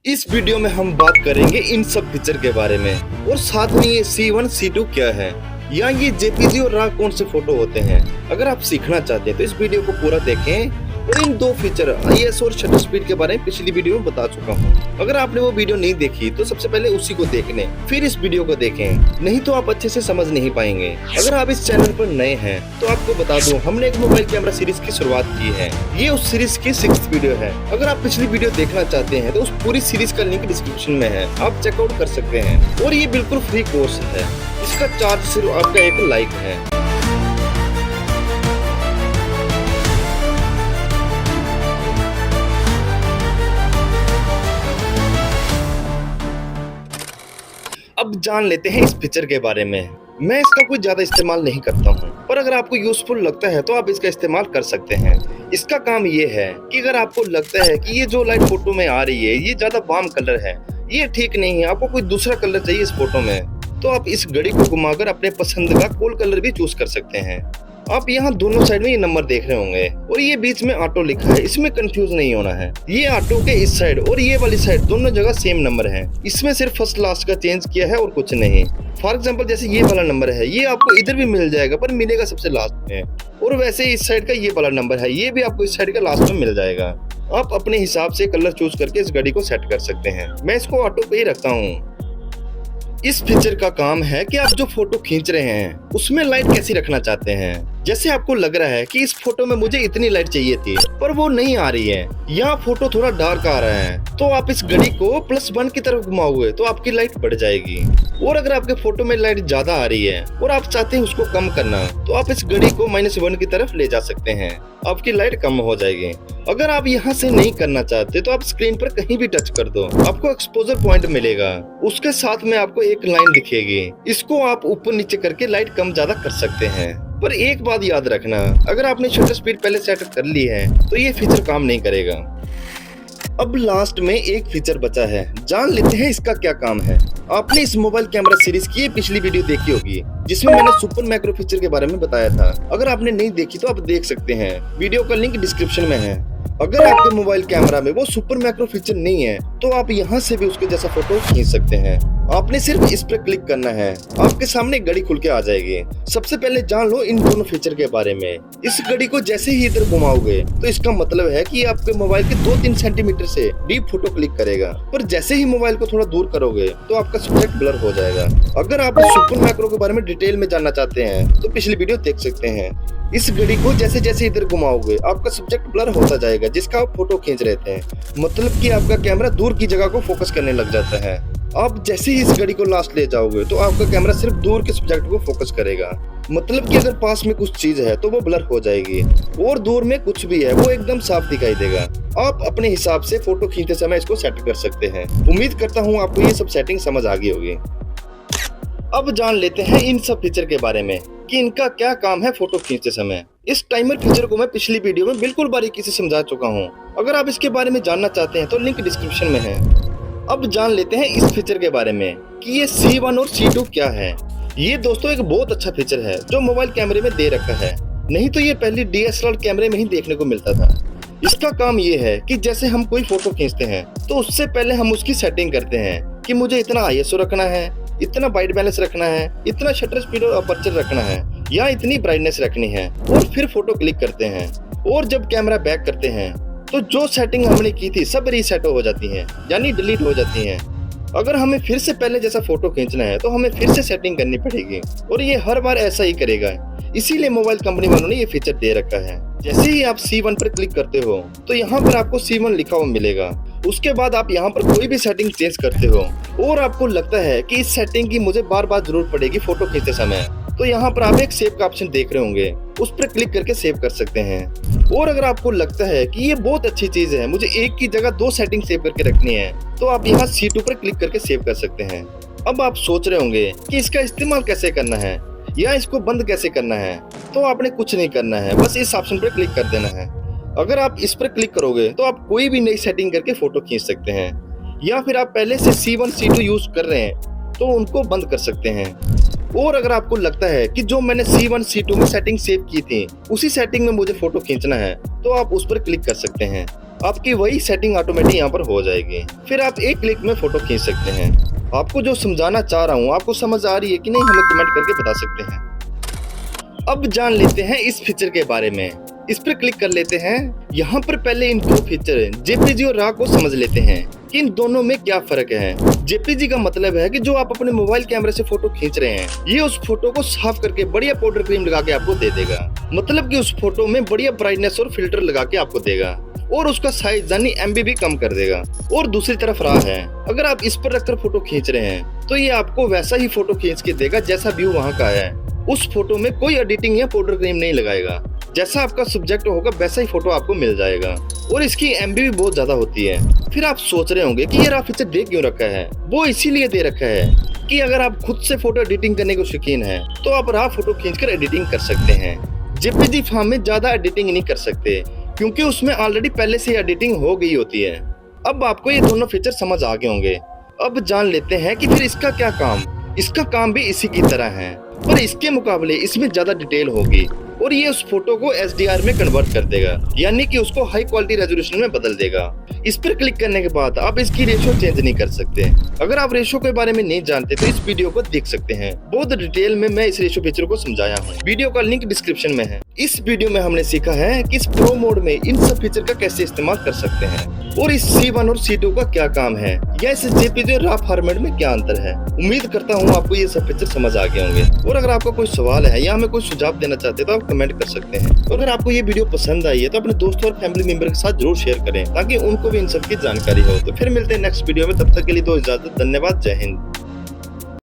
इस वीडियो में हम बात करेंगे इन सब फीचर के बारे में और साथ में ये C1 C2 क्या है या ये JPG और RAW कौन से फोटो होते हैं। अगर आप सीखना चाहते हैं तो इस वीडियो को पूरा देखें। और इन दो फीचर IS और शटर स्पीड के बारे में पिछली वीडियो में बता चुका हूँ। अगर आपने वो वीडियो नहीं देखी तो सबसे पहले उसी को देख लें, फिर इस वीडियो को देखें, नहीं तो आप अच्छे से समझ नहीं पाएंगे। अगर आप इस चैनल पर नए हैं तो आपको बता दूं, हमने एक मोबाइल कैमरा सीरीज की शुरुआत की है। ये उस सीरीज की 6th वीडियो है। अगर आप पिछली वीडियो देखना चाहते हैं तो उस पूरी सीरीज का लिंक डिस्क्रिप्शन में है, आप चेकआउट कर सकते हैं। और ये बिल्कुल फ्री कोर्स है, इसका चार्ज सिर्फ आपका एक लाइक है। अब जान लेते हैं इस फीचर के बारे में। मैं इसका कोई ज्यादा इस्तेमाल नहीं करता हूँ, पर अगर आपको यूजफुल लगता है तो आप इसका इस्तेमाल कर सकते हैं। इसका काम ये है कि अगर आपको लगता है कि ये जो लाइट फोटो में आ रही है ये ज्यादा वार्म कलर है, ये ठीक नहीं है, आपको कोई दूसरा कलर चाहिए इस फोटो में, तो आप इस घड़ी को घुमाकर अपने पसंद का कोल कलर भी चूज कर सकते हैं। आप यहाँ दोनों साइड में ये नंबर देख रहे होंगे और ये बीच में ऑटो लिखा है, इसमें कंफ्यूज नहीं होना है। ये ऑटो के इस साइड और ये वाली साइड दोनों जगह सेम नंबर है, इसमें सिर्फ फर्स्ट लास्ट का चेंज किया है और कुछ नहीं। फॉर एग्जाम्पल जैसे ये वाला नंबर है, ये आपको इधर भी मिल जाएगा पर मिलेगा सबसे लास्ट में, और वैसे इस साइड का ये वाला नंबर है, ये भी आपको इस साइड का लास्ट में मिल जाएगा। आप अपने हिसाब से कलर चूज करके इस घड़ी को सेट कर सकते हैं। मैं इसको ऑटो पे ही रखता हूँ। इस फीचर का काम है कि आप जो फोटो खींच रहे हैं उसमें लाइट कैसी रखना चाहते हैं। जैसे आपको लग रहा है कि इस फोटो में मुझे इतनी लाइट चाहिए थी पर वो नहीं आ रही है, यहाँ फोटो थोड़ा डार्क आ रहा है, तो आप इस घड़ी को +1 की तरफ घुमाओगे तो आपकी लाइट बढ़ जाएगी। और अगर आपके फोटो में लाइट ज्यादा आ रही है और आप चाहते हैं उसको कम करना, तो आप इस घड़ी को -1 की तरफ ले जा सकते हैं, आपकी लाइट कम हो जाएगी। अगर आप यहाँ से नहीं करना चाहते तो आप स्क्रीन पर कहीं भी टच कर दो, आपको एक्सपोजर पॉइंट मिलेगा, उसके साथ में आपको एक लाइन दिखेगी, इसको आप ऊपर नीचे करके लाइट कम ज्यादा कर सकते हैं। पर एक बात याद रखना, अगर आपने शटर स्पीड पहले सेट कर ली है तो ये फीचर काम नहीं करेगा। अब लास्ट में एक फीचर बचा है, जान लेते हैं इसका क्या काम है। आपने इस मोबाइल कैमरा सीरीज की पिछली वीडियो देखी होगी जिसमें मैंने सुपर मैक्रो फीचर के बारे में बताया था। अगर आपने नहीं देखी तो आप देख सकते हैं, वीडियो का लिंक डिस्क्रिप्शन में है। अगर आपके मोबाइल कैमरा में वो सुपर मैक्रो फीचर नहीं है तो आप यहाँ से भी उसके जैसा फोटो खींच सकते हैं। आपने सिर्फ इस पर क्लिक करना है, आपके सामने घड़ी खुल के आ जाएगी। सबसे पहले जान लो इन दोनों फीचर के बारे में। इस घड़ी को जैसे ही इधर घुमाओगे तो इसका मतलब है कि आपके मोबाइल के 2-3 सेंटीमीटर से डीप फोटो क्लिक करेगा, पर जैसे ही मोबाइल को थोड़ा दूर करोगे तो आपका सब्जेक्ट ब्लर हो जाएगा। अगर आप सुपर मैक्रो के बारे में डिटेल में जानना चाहते हैं तो पिछली वीडियो देख सकते हैं। इस घड़ी को जैसे जैसे इधर घुमाओगे आपका सब्जेक्ट ब्लर होता जाएगा जिसका आप फोटो खींच रहे थे, मतलब कि आपका कैमरा दूर की जगह को फोकस करने लग जाता है। आप जैसे ही इस घड़ी को लास्ट ले जाओगे तो आपका कैमरा सिर्फ दूर के सब्जेक्ट को फोकस करेगा, मतलब कि अगर पास में कुछ चीज है तो वो ब्लर हो जाएगी और दूर में कुछ भी है वो एकदम साफ दिखाई देगा। आप अपने हिसाब से फोटो खींचते समय इसको सेट कर सकते हैं। उम्मीद करता हूँ आपको ये सब सेटिंग समझ आ गई होगी। अब जान लेते हैं इन सब फीचर के बारे में कि इनका क्या काम है फोटो खींचते समय। इस टाइमर फीचर को मैं पिछली वीडियो में बिल्कुल बारीकी से समझा चुका हूँ, अगर आप इसके बारे में जानना चाहते हैं तो लिंक डिस्क्रिप्शन में है। अब जान लेते हैं इस फीचर के बारे में कि ये C1 और C2 क्या है। ये दोस्तों एक बहुत अच्छा फीचर है जो मोबाइल कैमरे में दे रखा है, नहीं तो ये पहले DSLR कैमरे में ही देखने को मिलता था। इसका काम ये है कि जैसे हम कोई फोटो खींचते हैं तो उससे पहले हम उसकी सेटिंग करते हैं कि मुझे इतना ISO रखना है, इतना वाइट बैलेंस रखना है, इतना शटर स्पीड और अपर्चर रखना है, या इतनी ब्राइटनेस रखनी है, और फिर फोटो क्लिक करते हैं। और जब कैमरा बैक करते हैं तो जो सेटिंग हमने की थी सब रीसेट हो जाती हैं, यानी डिलीट हो जाती हैं। अगर हमें फिर से पहले जैसा फोटो खींचना है तो हमें फिर से सेटिंग करनी पड़ेगी, और ये हर बार ऐसा ही करेगा। इसीलिए मोबाइल कंपनी वालों ने ये फीचर दे रखा है। जैसे ही आप C1 पर क्लिक करते हो तो यहाँ पर आपको C1 लिखा हुआ मिलेगा। उसके बाद आप यहाँ पर कोई भी सेटिंग चेंज करते हो और आपको लगता है कि इस सेटिंग की मुझे बार बार जरूरत पड़ेगी फोटो खींचते समय, तो यहाँ पर आप एक सेव का ऑप्शन देख रहे होंगे, उस पर क्लिक करके सेव कर सकते हैं। और अगर आपको लगता है कि ये बहुत अच्छी चीज है, मुझे एक की जगह 2 सेटिंग सेव करके रखनी है, तो आप यहाँ C2 पर क्लिक करके सेव कर सकते हैं। अब आप सोच रहे होंगे कि इसका इस्तेमाल कैसे करना है या इसको बंद कैसे करना है, तो आपने कुछ नहीं करना है, बस इस ऑप्शन पर क्लिक कर देना है। अगर आप इस पर क्लिक करोगे तो आप कोई भी नई सेटिंग करके फोटो खींच सकते हैं, या फिर आप पहले से C1 C2 यूज कर रहे हैं तो उनको बंद कर सकते हैं। और अगर आपको लगता है कि जो मैंने C1 C2 में सेटिंग सेव की थी उसी सेटिंग में मुझे फोटो खींचना है, तो आप उस पर क्लिक कर सकते हैं। आपकी वही सेटिंग ऑटोमेटिक यहाँ पर हो जाएगी। फिर आप एक क्लिक में फोटो खींच सकते हैं। आपको जो समझाना चाह रहा हूँ आपको समझ आ रही है कि नहीं, हमें कमेंट करके बता सकते हैं। अब जान लेते हैं इस फीचर के बारे में। इस पर क्लिक कर लेते हैं। यहाँ पर पहले इन दो फीचर जेपीजी और रॉ को समझ लेते हैं कि इन दोनों में क्या फर्क है। जेपीजी का मतलब है कि जो आप अपने मोबाइल कैमरे से फोटो खींच रहे हैं, ये उस फोटो को साफ करके बढ़िया पाउडर क्रीम लगा के आपको दे देगा। मतलब कि उस फोटो में बढ़िया ब्राइटनेस और फिल्टर लगा के आपको देगा और उसका साइज यानी एमबी भी कम कर देगा। और दूसरी तरफ रॉ है, अगर आप इस पर रखकर फोटो खींच रहे हैं तो ये आपको वैसा ही फोटो खींच के देगा जैसा व्यू वहाँ का है। उस फोटो में कोई एडिटिंग या पाउडर क्रीम नहीं लगाएगा। जैसा आपका सब्जेक्ट होगा वैसा ही फोटो आपको मिल जाएगा और इसकी एमबी भी बहुत ज्यादा होती है। फिर आप सोच रहे होंगे कि ये रॉ फीचर दे क्यों रखा है। वो इसीलिए दे रखा है कि अगर आप खुद से फोटो एडिटिंग करने को शौकीन हैं तो आप रॉ फोटो खींचकर एडिटिंग कर सकते हैं। जेपीजी फॉर्म में ज्यादा एडिटिंग नहीं कर सकते क्योंकि उसमें ऑलरेडी पहले से एडिटिंग हो गई होती है। अब आपको ये दोनों फीचर समझ आ गए होंगे। अब जान लेते हैं कि फिर इसका क्या काम। इसका काम भी इसी की तरह है पर इसके मुकाबले इसमें ज्यादा डिटेल होगी और ये उस फोटो को एचडीआर में कन्वर्ट कर देगा, यानी कि उसको हाई क्वालिटी रेजोल्यूशन में बदल देगा। इस पर क्लिक करने के बाद आप इसकी रेशो चेंज नहीं कर सकते। अगर आप रेशो के बारे में नहीं जानते तो इस वीडियो को देख सकते हैं। बहुत डिटेल में मैं इस रेशो फीचर को समझाया हूँ। वीडियो का लिंक डिस्क्रिप्शन में है। इस वीडियो में हमने सीखा है कि इस प्रो मोड में इन सब फीचर का कैसे इस्तेमाल कर सकते हैं और इस C1 और C2 का क्या काम है या इस जेपीजी और रॉ फॉर्मेट में क्या अंतर है। उम्मीद करता हूँ आपको ये सब फीचर समझ आ गए होंगे। और अगर आपका कोई सवाल है या हमें कोई सुझाव देना चाहते हैं तो आप कमेंट कर सकते हैं। तो अगर आपको ये वीडियो पसंद आई है तो अपने दोस्तों और फैमिली मेंबर के साथ जरूर शेयर करें ताकि उनको भी इन सब की जानकारी हो। तो फिर मिलते हैं नेक्स्ट वीडियो में, तब तक के लिए दो इजाजत। धन्यवाद। जय हिंद।